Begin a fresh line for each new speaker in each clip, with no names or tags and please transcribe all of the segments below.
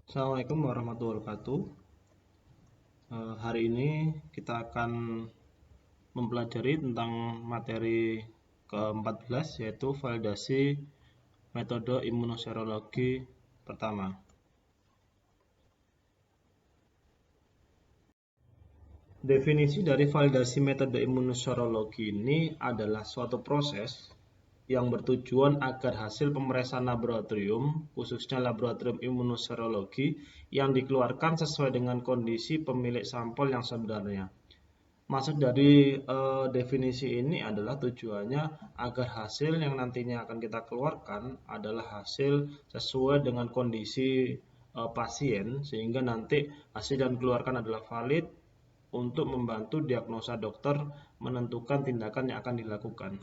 Assalamualaikum warahmatullahi wabarakatuh. Hari ini kita akan mempelajari tentang materi ke-14 yaitu validasi metode imunoserologi pertama. Definisi dari validasi metode imunoserologi ini adalah suatu proses yang bertujuan agar hasil pemeriksaan laboratorium, khususnya laboratorium imunoserologi, yang dikeluarkan sesuai dengan kondisi pemilik sampel yang sebenarnya. Maksud dari definisi ini adalah tujuannya agar hasil yang nantinya akan kita keluarkan adalah hasil sesuai dengan kondisi pasien, sehingga nanti hasil yang dikeluarkan adalah valid untuk membantu diagnosa dokter menentukan tindakan yang akan dilakukan.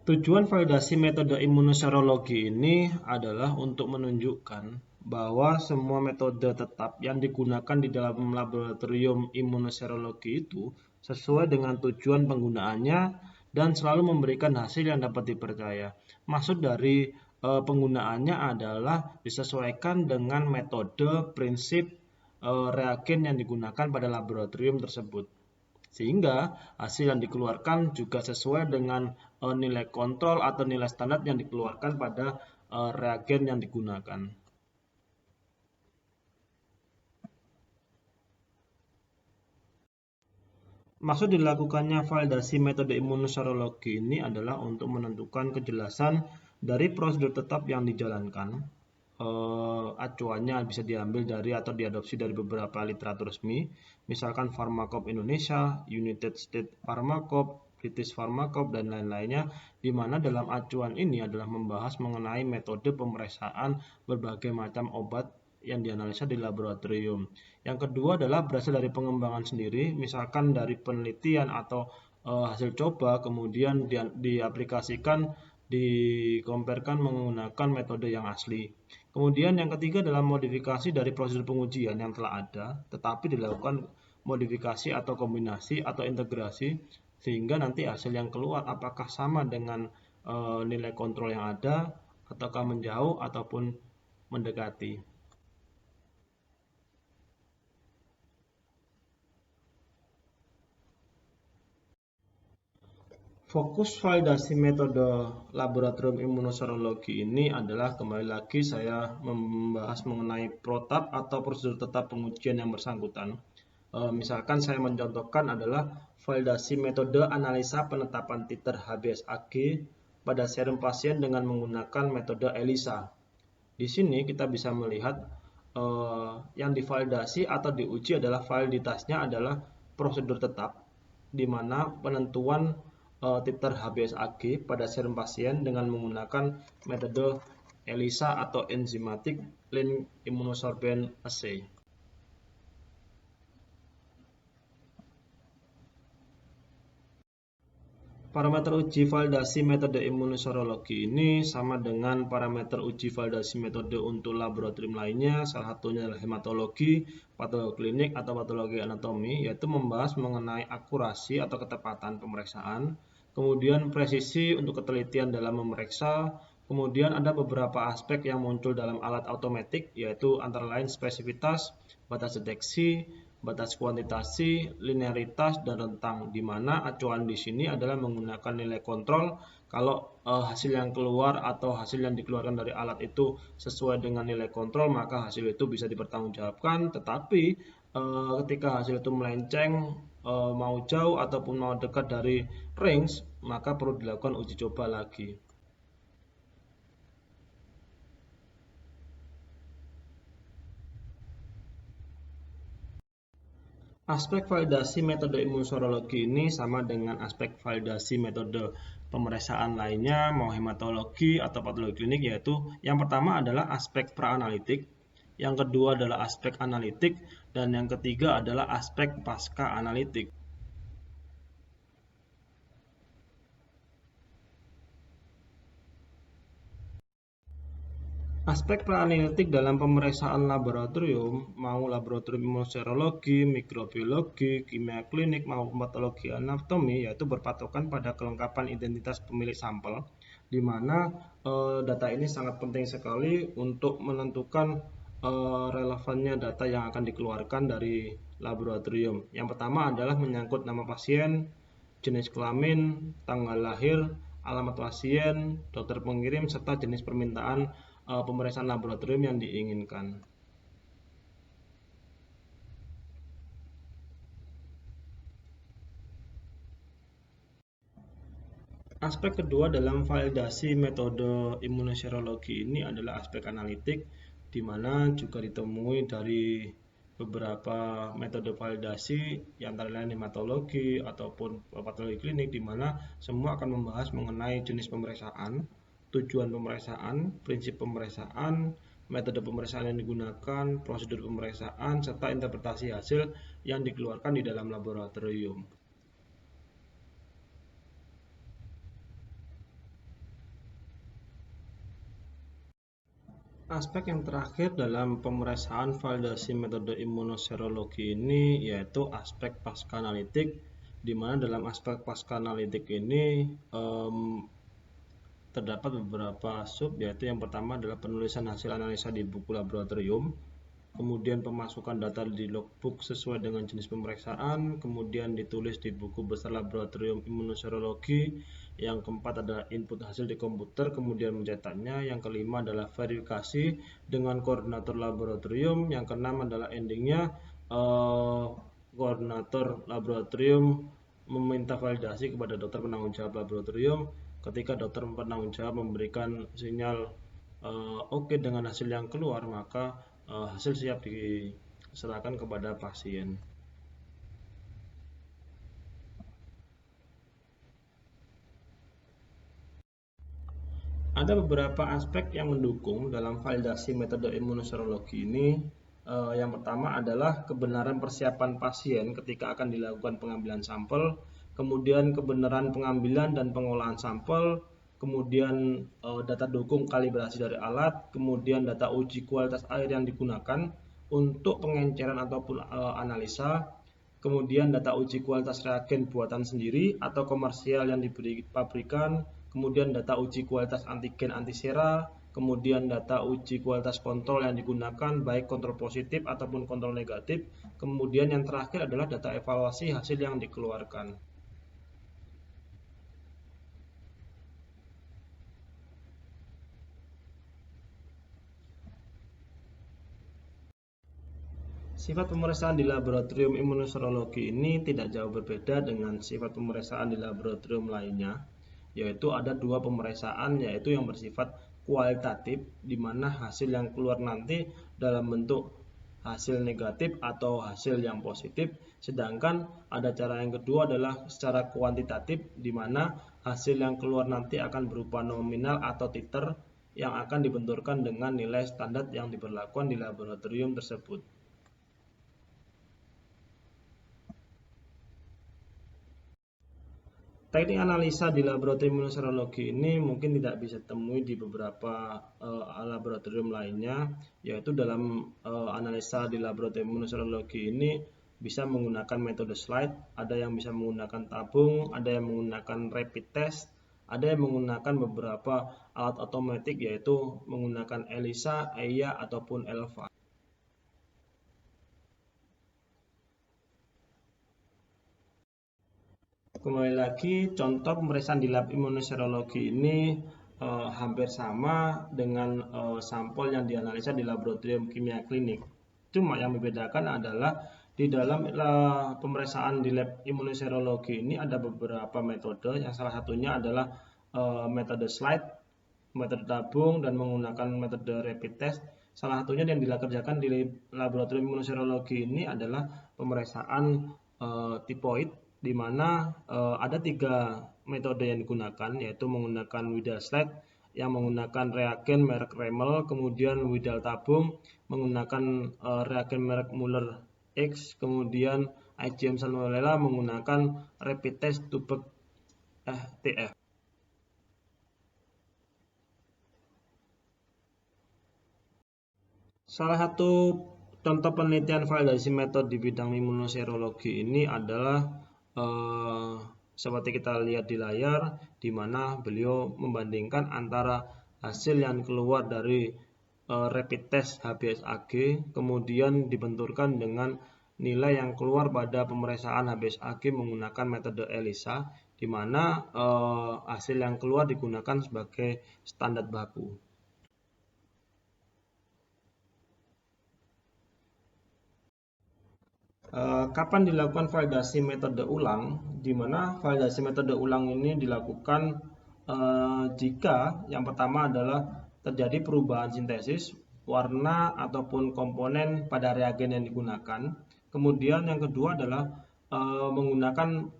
Tujuan validasi metode imunoserologi ini adalah untuk menunjukkan bahwa semua metode tetap yang digunakan di dalam laboratorium imunoserologi itu sesuai dengan tujuan penggunaannya dan selalu memberikan hasil yang dapat dipercaya. Maksud dari penggunaannya adalah disesuaikan dengan metode, prinsip, reagen yang digunakan pada laboratorium tersebut. Sehingga hasil yang dikeluarkan juga sesuai dengan nilai kontrol atau nilai standar yang dikeluarkan pada reagen yang digunakan. Maksud dilakukannya validasi metode imunoserologi ini adalah untuk menentukan kejelasan dari prosedur tetap yang dijalankan. Acuannya bisa diambil dari atau diadopsi dari beberapa literatur resmi, misalkan Pharmacope Indonesia, United States Pharmacope, British Pharmacope, dan lain-lainnya, di mana dalam acuan ini adalah membahas mengenai metode pemeriksaan berbagai macam obat yang dianalisa di laboratorium. Yang kedua adalah berasal dari pengembangan sendiri, misalkan dari penelitian atau hasil coba, kemudian diaplikasikan, dikomparkan menggunakan metode yang asli. Kemudian yang ketiga adalah modifikasi dari prosedur pengujian yang telah ada, tetapi dilakukan modifikasi atau kombinasi atau integrasi sehingga nanti hasil yang keluar apakah sama dengan nilai kontrol yang ada ataukah menjauh ataupun mendekati. Fokus validasi metode laboratorium imunoserologi ini adalah kembali lagi saya membahas mengenai protap atau prosedur tetap pengujian yang bersangkutan. Misalkan saya mencontohkan adalah validasi metode analisa penetapan titer HbsAg pada serum pasien dengan menggunakan metode ELISA. Di sini kita bisa melihat yang divalidasi atau diuji adalah validitasnya adalah prosedur tetap, di mana penentuan titer HbsAg pada serum pasien dengan menggunakan metode ELISA atau Enzymatic Linked Immunosorbent Assay. Parameter uji validasi metode imunoserologi ini sama dengan parameter uji validasi metode untuk laboratorium lainnya, salah satunya adalah hematologi, patologi klinik, atau patologi anatomi, yaitu membahas mengenai akurasi atau ketepatan pemeriksaan, kemudian presisi untuk ketelitian dalam memeriksa, kemudian ada beberapa aspek yang muncul dalam alat automatik, yaitu antara lain spesifitas, batas deteksi, batas kuantitasi, linearitas, dan rentang, di mana acuan di sini adalah menggunakan nilai kontrol. Kalau hasil yang keluar atau hasil yang dikeluarkan dari alat itu sesuai dengan nilai kontrol, maka hasil itu bisa dipertanggungjawabkan. Tetapi ketika hasil itu melenceng, mau jauh ataupun mau dekat dari range, maka perlu dilakukan uji coba lagi. Aspek validasi metode imunoserologi ini sama dengan aspek validasi metode pemeriksaan lainnya, mau hematologi atau patologi klinik, yaitu yang pertama adalah aspek praanalitik, yang kedua adalah aspek analitik, dan yang ketiga adalah aspek pasca analitik. Aspek praanalitik dalam pemeriksaan laboratorium, mau laboratorium imunoserologi, mikrobiologi, kimia klinik, maupun patologi anatomi, yaitu berpatokan pada kelengkapan identitas pemilik sampel, di mana data ini sangat penting sekali untuk menentukan relevannya data yang akan dikeluarkan dari laboratorium. Yang pertama adalah menyangkut nama pasien, jenis kelamin, tanggal lahir, alamat pasien, dokter pengirim, serta jenis permintaan pemeriksaan laboratorium yang diinginkan. Aspek kedua dalam validasi metode imunoserologi ini adalah aspek analitik, di mana juga ditemui dari beberapa metode validasi, yang antara lain hematologi ataupun patologi klinik, di mana semua akan membahas mengenai jenis pemeriksaan, tujuan pemeriksaan, prinsip pemeriksaan, metode pemeriksaan yang digunakan, prosedur pemeriksaan, serta interpretasi hasil yang dikeluarkan di dalam laboratorium. Aspek yang terakhir dalam pemeriksaan validasi metode imunoserologi ini yaitu aspek pasca analitik, di mana dalam aspek pasca analitik ini terdapat beberapa sub, yaitu yang pertama adalah penulisan hasil analisa di buku laboratorium, kemudian pemasukan data di logbook sesuai dengan jenis pemeriksaan, kemudian ditulis di buku besar laboratorium imunoserologi, yang keempat adalah input hasil di komputer, kemudian mencetaknya, yang kelima adalah verifikasi dengan koordinator laboratorium, yang keenam adalah endingnya koordinator laboratorium meminta validasi kepada dokter penanggung jawab laboratorium. Ketika dokter penanggung jawab memberikan sinyal oke dengan hasil yang keluar, maka hasil siap diserahkan kepada pasien. Ada beberapa aspek yang mendukung dalam validasi metode imunoserologi ini. Yang pertama adalah kebenaran persiapan pasien ketika akan dilakukan pengambilan sampel, kemudian kebenaran pengambilan dan pengolahan sampel, kemudian data dukung kalibrasi dari alat, kemudian data uji kualitas air yang digunakan untuk pengenceran ataupun analisa, kemudian data uji kualitas reagen buatan sendiri atau komersial yang diberi pabrikan, kemudian data uji kualitas antigen antisera, kemudian data uji kualitas kontrol yang digunakan baik kontrol positif ataupun kontrol negatif, kemudian yang terakhir adalah data evaluasi hasil yang dikeluarkan. Sifat pemeriksaan di laboratorium imunoserologi ini tidak jauh berbeda dengan sifat pemeriksaan di laboratorium lainnya, yaitu ada dua pemeriksaan, yaitu yang bersifat kualitatif, di mana hasil yang keluar nanti dalam bentuk hasil negatif atau hasil yang positif, sedangkan ada cara yang kedua adalah secara kuantitatif, di mana hasil yang keluar nanti akan berupa nominal atau titer yang akan dibenturkan dengan nilai standar yang diberlakukan di laboratorium tersebut. Teknik analisa di laboratorium imunoserologi ini mungkin tidak bisa temui di beberapa laboratorium lainnya, yaitu dalam analisa di laboratorium imunoserologi ini bisa menggunakan metode slide, ada yang bisa menggunakan tabung, ada yang menggunakan rapid test, ada yang menggunakan beberapa alat otomatik yaitu menggunakan ELISA, EIA, ataupun ELVA. Kembali lagi, contoh pemeriksaan di lab imunoserologi ini hampir sama dengan sampel yang dianalisa di laboratorium kimia klinik. Cuma yang membedakan adalah di dalam pemeriksaan di lab imunoserologi ini ada beberapa metode, yang salah satunya adalah metode slide, metode tabung, dan menggunakan metode rapid test. Salah satunya yang dikerjakan di laboratorium imunoserologi ini adalah pemeriksaan tipoid, di mana ada tiga metode yang digunakan, yaitu menggunakan Widal slide yang menggunakan reagen merek Remel, kemudian Widal tabung menggunakan reagen merek Muller X, kemudian IgM Salmonella menggunakan rapid test Tubek TF. Salah satu contoh penelitian validasi metode di bidang imunoserologi ini adalah seperti kita lihat di layar, di mana beliau membandingkan antara hasil yang keluar dari rapid test HBsAg, kemudian dibenturkan dengan nilai yang keluar pada pemeriksaan HBsAg menggunakan metode ELISA, di mana hasil yang keluar digunakan sebagai standar baku. Kapan dilakukan validasi metode ulang? Di mana validasi metode ulang ini dilakukan jika yang pertama adalah terjadi perubahan sintesis, warna ataupun komponen pada reagen yang digunakan. Kemudian yang kedua adalah menggunakan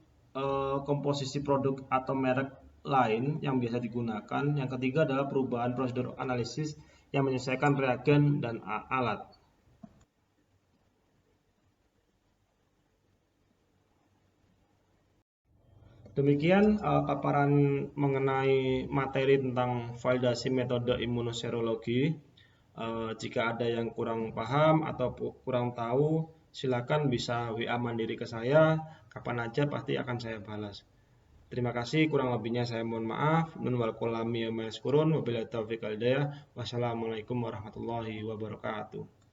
komposisi produk atau merek lain yang biasa digunakan. Yang ketiga adalah perubahan prosedur analisis yang menyesuaikan reagen dan alat. Demikian paparan mengenai materi tentang validasi metode imunoserologi. Jika ada yang kurang paham atau kurang tahu, silakan bisa WA mandiri ke saya. Kapan aja pasti akan saya balas. Terima kasih, kurang lebihnya saya mohon maaf. Nun wal kolami wa ma yaskurun. Wabillahi taufiq wal hidayah. Wassalamualaikum warahmatullahi wabarakatuh.